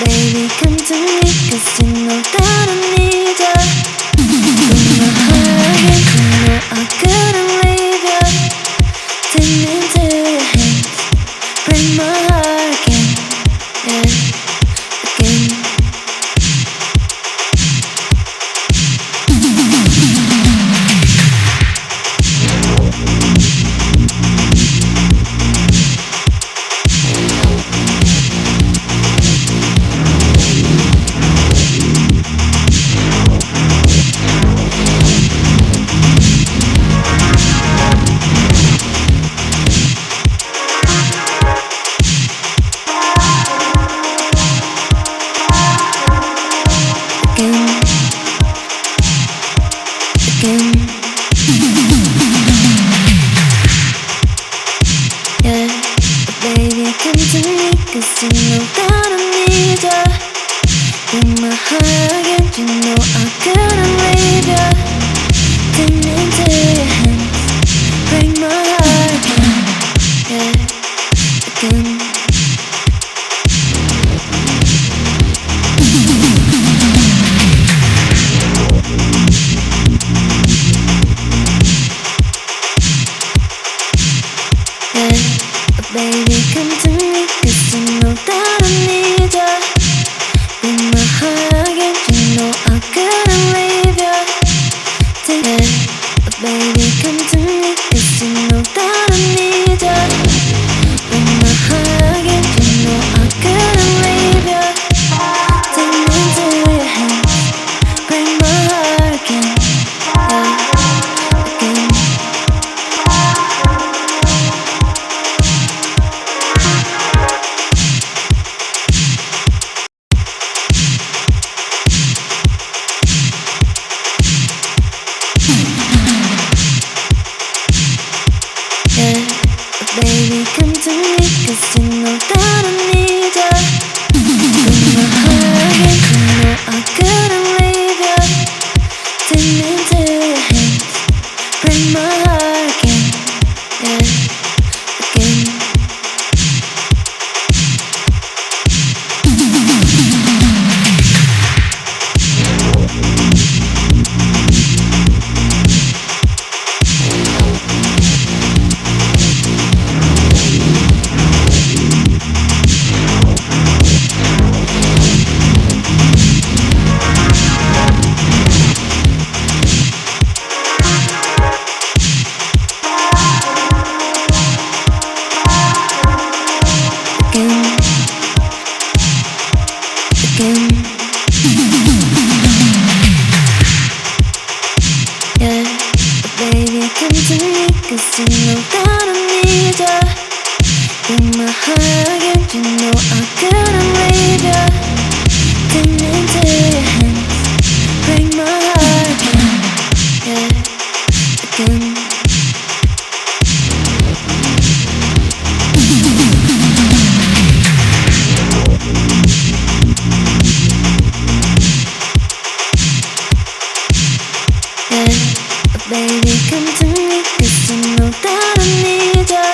Baby, come to me, 'cause you know that I need ya. Bring my heart again, you know I couldn't leave ya. Take me into your hands, break my heart again, yeah, again. Yeah, baby, come to me, 'cause you know that I need ya. Bring my heart again, you know I couldn't leave ya. Take me into your hands, break my heart again, yeah, again. Baby, come to me, 'cause you know that I need ya. Bring my heart again, you know I couldn't leave ya. Take it, baby, come to me, 'cause you know that I need ya. Bring my heart again, you know I couldn't leave ya. Take me into your hands, bring my heart again, yeah, again. Yeah, baby, come to me, 'cause you know that I need ya. Bring my heart again, you know I couldn't leave ya. Take me into your hands, bring my heart again, yeah, again. Yeah, baby, come to me, 'cause you know that I need ya. Bring my heart again, you know I couldn't leave ya. Take me into your hands, bring my heart again, yeah, again. Baby, come to me, 'cause you know that I need ya.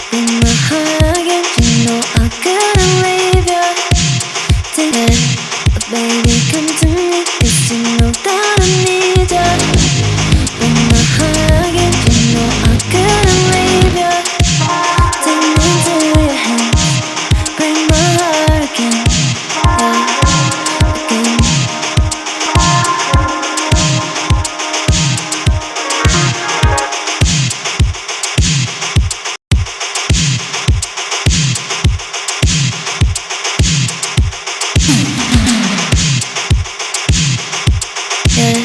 Bring my heart again, you know I couldn't leave ya. Take it, baby, come to me, 'cause you know that I need ya. Bring my heart again, you know I couldn't leave ya. Take me into your hands, bring my heart again, yeah, again. Yeah,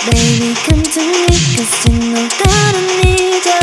baby, come to me, 'cause you know that I need ya.